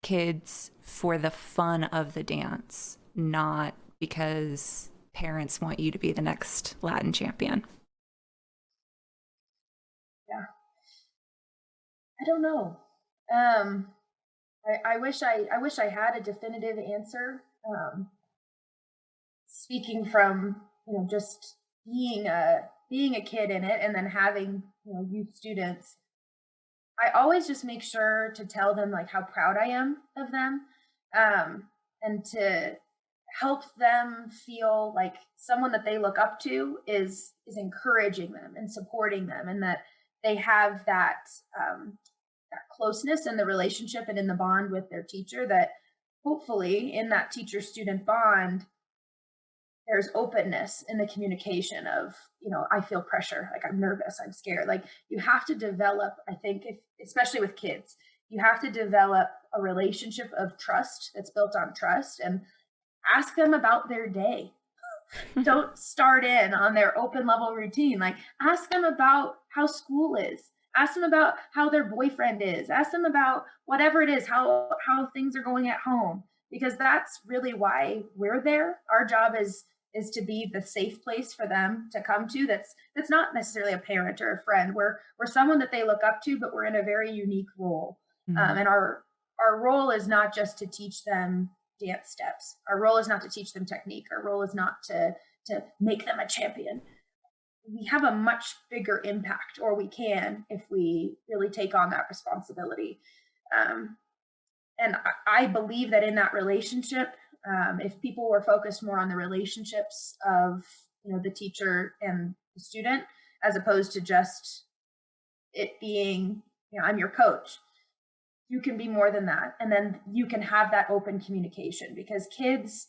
kids for the fun of the dance, not because parents want you to be the next Latin champion? Yeah. I don't know. I wish I had a definitive answer. Speaking from just being a kid in it, and then having youth students, I always just make sure to tell them how proud I am of them, and to help them feel like someone that they look up to is encouraging them and supporting them, and that they have that closeness in the relationship and in the bond with their teacher, that hopefully in that teacher-student bond, there's openness in the communication of, I feel pressure, like I'm nervous, I'm scared. Like you have to develop, I think, especially with kids, you have to develop a relationship of trust that's built on trust, and ask them about their day. Don't start in on their open level routine. Like ask them about how school is. Ask them about how their boyfriend is. Ask them about whatever it is, how things are going at home, because that's really why we're there. Our job is to be the safe place for them to come to. That's not necessarily a parent or a friend. We're someone that they look up to, but we're in a very unique role. And our role is not just to teach them dance steps. Our role is not to teach them technique. Our role is not to make them a champion. We have a much bigger impact, or we can, if we really take on that responsibility. And I believe that in that relationship, if people were focused more on the relationships of the teacher and the student, as opposed to just it being I'm your coach, you can be more than that, and then you can have that open communication, because kids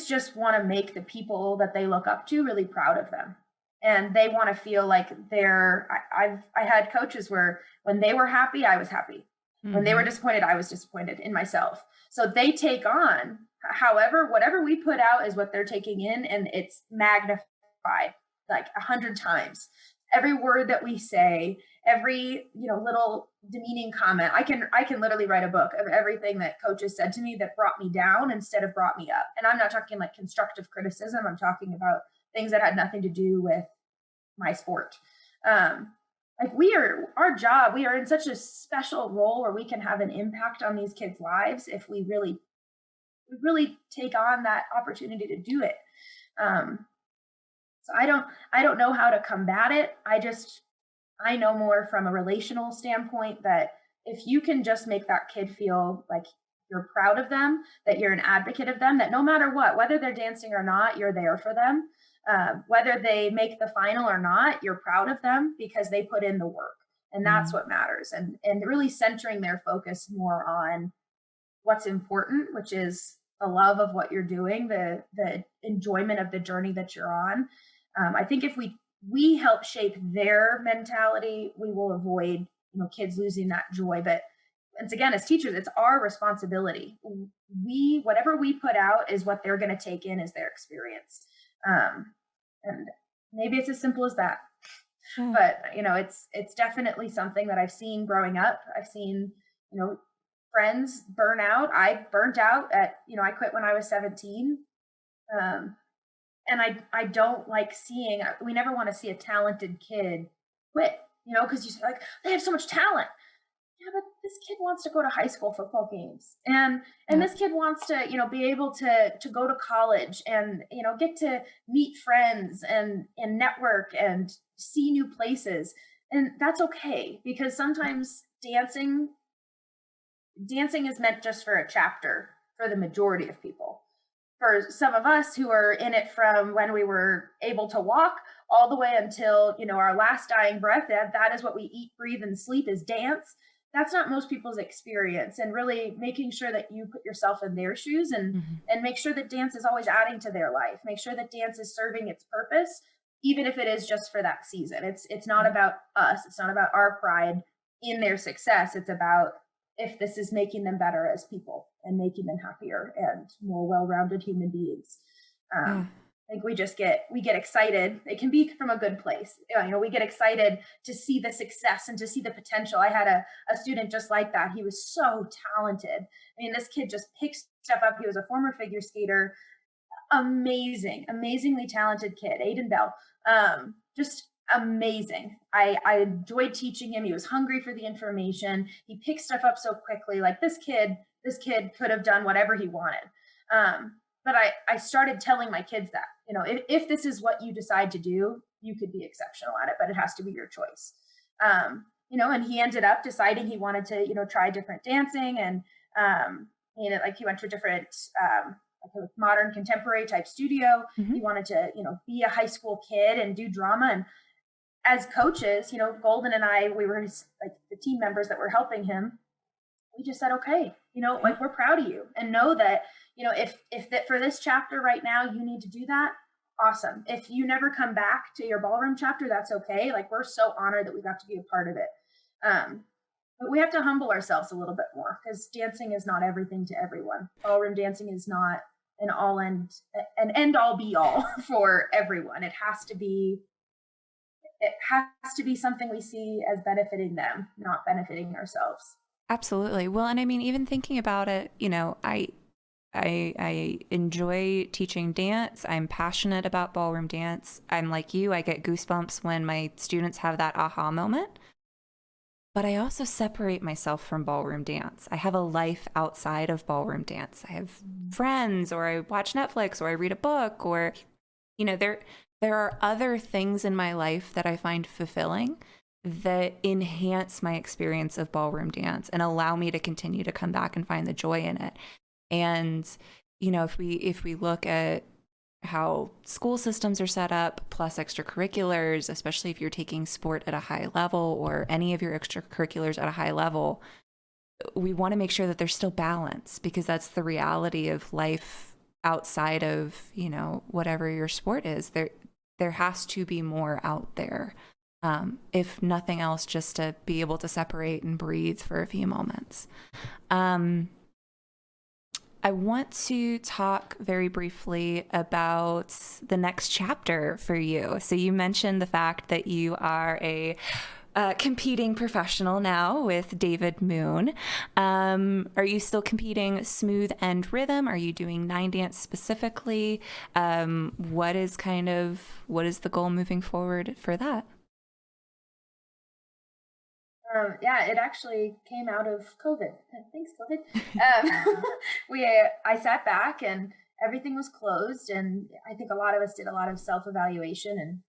just want to make the people that they look up to really proud of them, and they want to feel like I had coaches where when they were happy, I was happy. When they were disappointed, I was disappointed in myself. So they take on, however, whatever we put out is what they're taking in, and it's magnified like 100 times. Every word that we say, every little demeaning comment, I can literally write a book of everything that coaches said to me that brought me down instead of brought me up. And I'm not talking like constructive criticism. I'm talking about things that had nothing to do with my sport. Like our job, we are in such a special role where we can have an impact on these kids' lives if we really take on that opportunity to do it. So I don't know how to combat it. I know more from a relational standpoint that if you can just make that kid feel like you're proud of them, that you're an advocate of them, that no matter what, whether they're dancing or not, you're there for them. Whether they make the final or not, you're proud of them because they put in the work, and that's what matters. And really centering their focus more on what's important, which is the love of what you're doing, the enjoyment of the journey that you're on. I think if we help shape their mentality, we will avoid kids losing that joy. But once again, as teachers, it's our responsibility. Whatever we put out is what they're going to take in as their experience. And maybe it's as simple as that. But it's definitely something that I've seen growing up. I've seen friends burn out. I burnt out at I quit when I was 17. And I don't like seeing. We never want to see a talented kid quit. Because you say like they have so much talent. Yeah, but this kid wants to go to high school football games, and this kid wants to be able to go to college and get to meet friends and network and see new places, and that's okay, because sometimes dancing is meant just for a chapter for the majority of people. For some of us who are in it from when we were able to walk all the way until our last dying breath, that is what we eat, breathe, and sleep is dance. That's not most people's experience, and really making sure that you put yourself in their shoes and make sure that dance is always adding to their life. Make sure that dance is serving its purpose, even if it is just for that season. It's not about us. It's not about our pride in their success. It's about if this is making them better as people and making them happier and more well-rounded human beings. I think we get excited. It can be from a good place. We get excited to see the success and to see the potential. I had a student just like that. He was so talented. I mean, this kid just picks stuff up. He was a former figure skater. Amazingly talented kid, Aiden Bell. Just amazing. I enjoyed teaching him. He was hungry for the information. He picked stuff up so quickly. Like this kid could have done whatever he wanted. But I started telling my kids that, if this is what you decide to do, you could be exceptional at it, but it has to be your choice. And he ended up deciding he wanted to, try different dancing, and, like he went to a different, like a modern contemporary type studio. He wanted to, be a high school kid and do drama. And as coaches, Golden and I, we were like the team members that were helping him. we just said, okay, like we're proud of you, and know that, if that for this chapter right now, you need to do that. Awesome. If you never come back to your ballroom chapter, that's okay. Like, we're so honored that we got to be a part of it. But we have to humble ourselves a little bit more, because dancing is not everything to everyone. Ballroom dancing is not an end all be all for everyone. It has to be something we see as benefiting them, not benefiting ourselves. Absolutely. Well, and I mean, even thinking about it, I enjoy teaching dance. I'm passionate about ballroom dance. I'm like you, I get goosebumps when my students have that aha moment. But I also separate myself from ballroom dance. I have a life outside of ballroom dance. I have friends, or I watch Netflix, or I read a book, or there are other things in my life that I find fulfilling, that enhance my experience of ballroom dance and allow me to continue to come back and find the joy in it. And if we look at how school systems are set up, plus extracurriculars, especially if you're taking sport at a high level or any of your extracurriculars at a high level, we want to make sure that there's still balance, because that's the reality of life outside of, whatever your sport is. There has to be more out there. If nothing else, just to be able to separate and breathe for a few moments. I want to talk very briefly about the next chapter for you. So you mentioned the fact that you are a competing professional now with David Moon. Are you still competing smooth and rhythm? Are you doing 9-dance specifically? What is the goal moving forward for that? Yeah, it actually came out of COVID. Thanks, COVID. I sat back and everything was closed, and I think a lot of us did a lot of self-evaluation and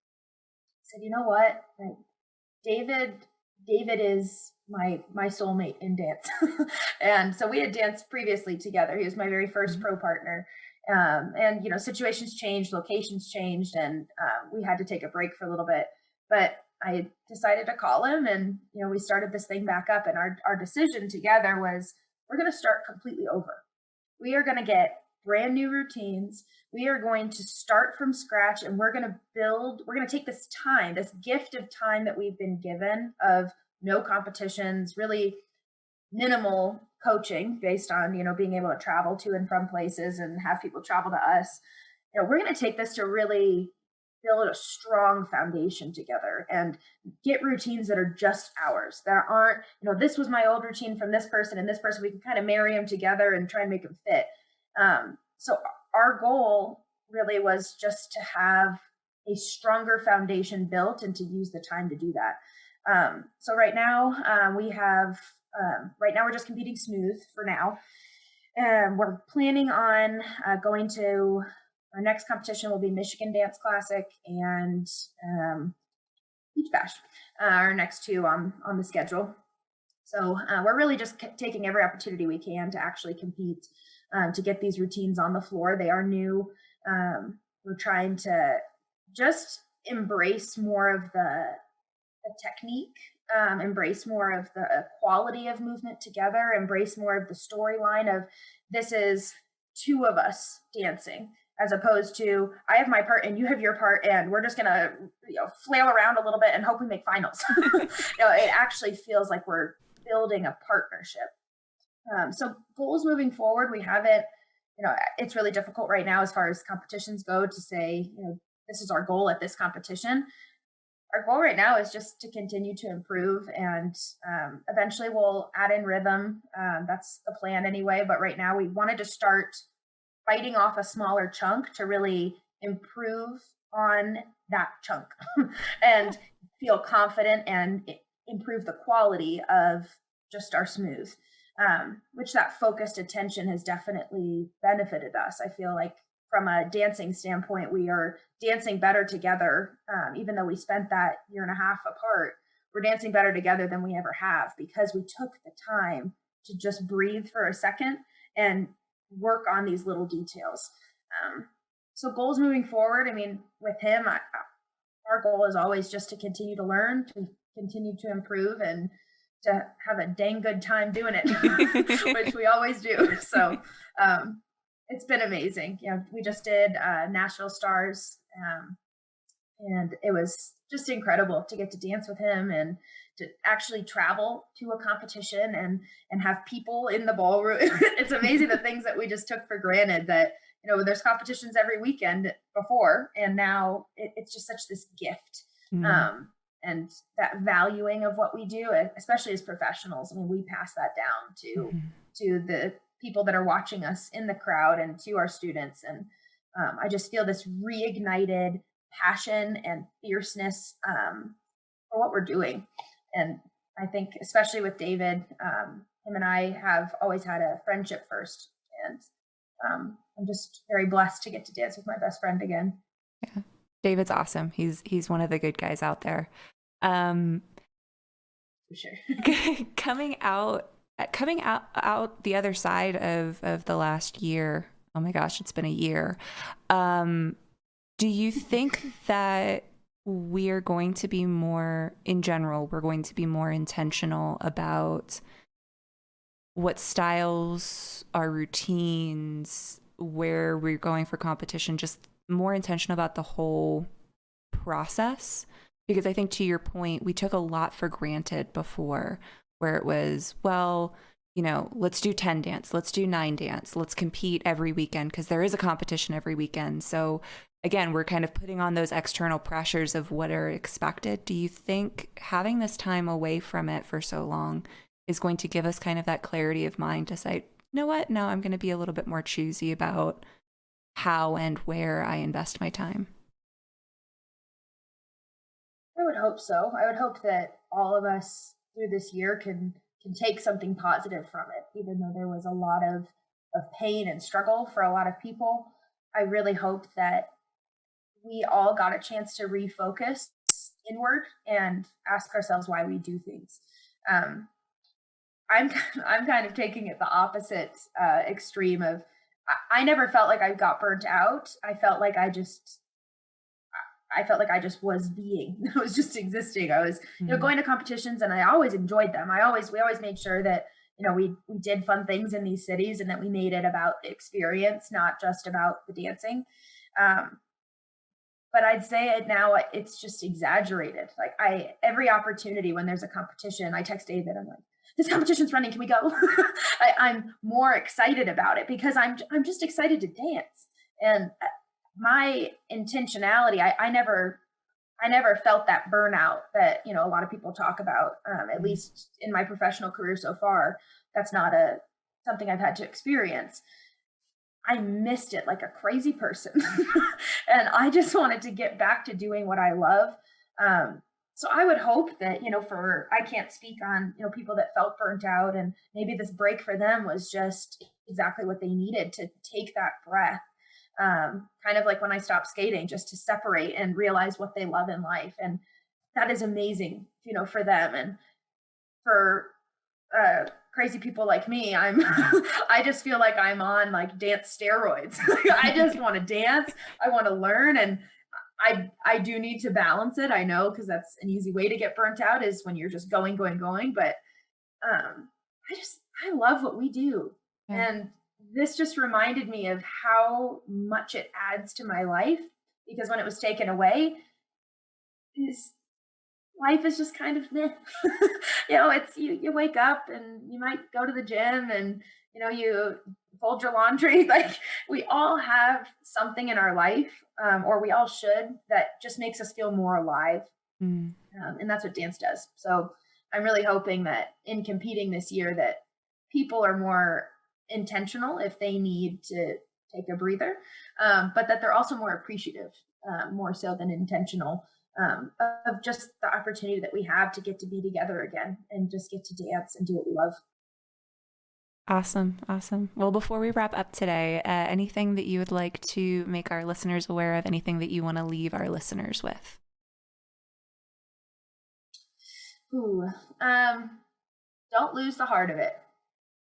said, you know what, like, David, David is my soulmate in dance, and so we had danced previously together. He was my very first pro partner, and situations changed, locations changed, and we had to take a break for a little bit, but I decided to call him, and we started this thing back up, and our decision together was, we're going to start completely over. We are going to get brand new routines. We are going to start from scratch, and we're going to take this time, this gift of time that we've been given of no competitions, really minimal coaching based on, being able to travel to and from places and have people travel to us. We're going to take this to really build a strong foundation together and get routines that are just ours, that aren't, this was my old routine from this person and this person. We can kind of marry them together and try and make them fit. So our goal really was just to have a stronger foundation built and to use the time to do that. So right now we're just competing smooth for now. We're planning on going to, our next competition will be Michigan Dance Classic and Beach Bash, our next two on the schedule. So we're really just taking every opportunity we can to actually compete, to get these routines on the floor. They are new. We're trying to just embrace more of the technique, embrace more of the quality of movement together, embrace more of the storyline of, this is two of us dancing, as opposed to, I have my part and you have your part, and we're just gonna flail around a little bit and hope we make finals. It actually feels like we're building a partnership. So goals moving forward, we haven't, it's really difficult right now as far as competitions go to say, this is our goal at this competition. Our goal right now is just to continue to improve, and eventually we'll add in rhythm. That's the plan anyway, but right now we wanted to start biting off a smaller chunk to really improve on that chunk and feel confident and improve the quality of just our smooth, which that focused attention has definitely benefited us. I feel like from a dancing standpoint, we are dancing better together. Even though we spent that year and a half apart, we're dancing better together than we ever have, because we took the time to just breathe for a second and work on these little details. So goals moving forward, I mean, with him, our goal is always just to continue to learn, to continue to improve, and to have a dang good time doing it, which we always do. So it's been amazing. We just did National Stars, and it was just incredible to get to dance with him and to actually travel to a competition and have people in the ballroom. It's amazing the things that we just took for granted, that there's competitions every weekend before, and now it's just such this gift. And that valuing of what we do, especially as professionals. I mean, we pass that down to the people that are watching us in the crowd and to our students. And I just feel this reignited passion and fierceness for what we're doing. And I think, especially with David, him and I have always had a friendship first. And I'm just very blessed to get to dance with my best friend again. Yeah. David's awesome. He's one of the good guys out there. For sure. coming out the other side of the last year. Oh my gosh, it's been a year. Do you think that we're going to be more, in general, we're going to be more intentional about what styles, our routines, where we're going for competition, just more intentional about the whole process? Because I think, to your point, we took a lot for granted before, where it was, well, let's do 10 dance, let's do 9 dance, let's compete every weekend because there is a competition every weekend. So again, we're kind of putting on those external pressures of what are expected. Do you think having this time away from it for so long is going to give us kind of that clarity of mind to say, you know what, no, I'm going to be a little bit more choosy about how and where I invest my time? I would hope so. I would hope that all of us through this year can take something positive from it, even though there was a lot of pain and struggle for a lot of people. I really hope that we all got a chance to refocus inward and ask ourselves why we do things. I'm kind of taking it the opposite extreme of, I never felt like I got burnt out. I felt like I just was being. I was just existing. I was going to competitions, and I always enjoyed them. We always made sure that we did fun things in these cities, and that we made it about the experience, not just about the dancing. But I'd say it now, it's just exaggerated. Like, every opportunity when there's a competition, I text David. I'm like, this competition's running. Can we go? I'm more excited about it because I'm just excited to dance. And my intentionality, I never felt that burnout that a lot of people talk about. At least in my professional career so far, that's not something I've had to experience. I missed it like a crazy person. And I just wanted to get back to doing what I love. So I would hope that, I can't speak on, people that felt burnt out, and maybe this break for them was just exactly what they needed to take that breath. Kind of like when I stopped skating, just to separate and realize what they love in life. And that is amazing, for them. And for crazy people like me, I just feel like I'm on like dance steroids. I just want to dance. I want to learn. And I do need to balance it. I know, because that's an easy way to get burnt out, is when you're just going. But I love what we do. Yeah. And this just reminded me of how much it adds to my life, because when it was taken away, life is just kind of meh. It's you wake up and you might go to the gym, and you fold your laundry. Like, we all have something in our life, or we all should, that just makes us feel more alive. And that's what dance does. So I'm really hoping that in competing this year, that people are more intentional if they need to take a breather, but that they're also more appreciative, more so than intentional, of just the opportunity that we have to get to be together again and just get to dance and do what we love. Awesome. Well, before we wrap up today, anything that you would like to make our listeners aware of, anything that you want to leave our listeners with? Don't lose the heart of it.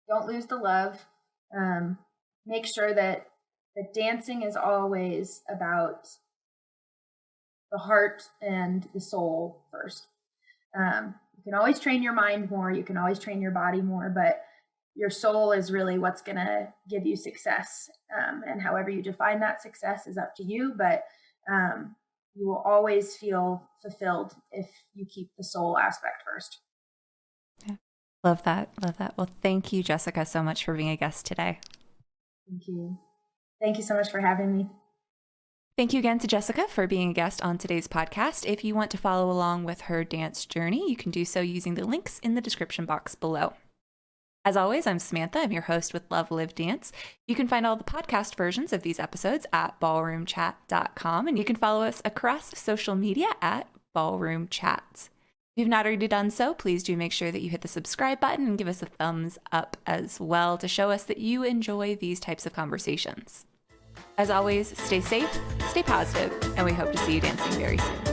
Don't lose the love. Make sure that dancing is always about the heart and the soul first. You can always train your mind more. You can always train your body more, but your soul is really what's going to give you success. And however you define that success is up to you, but you will always feel fulfilled if you keep the soul aspect first. Yeah. Love that. Love that. Well, thank you, Jessica, so much for being a guest today. Thank you. Thank you so much for having me. Thank you again to Jessica for being a guest on today's podcast. If you want to follow along with her dance journey, you can do so using the links in the description box below. As always, I'm Samantha. I'm your host with Love.Live.Dance. You can find all the podcast versions of these episodes at ballroomchat.com, and you can follow us across social media at Ballroom Chat. If you've not already done so, please do make sure that you hit the subscribe button and give us a thumbs up as well to show us that you enjoy these types of conversations. As always, stay safe, stay positive, and we hope to see you dancing very soon.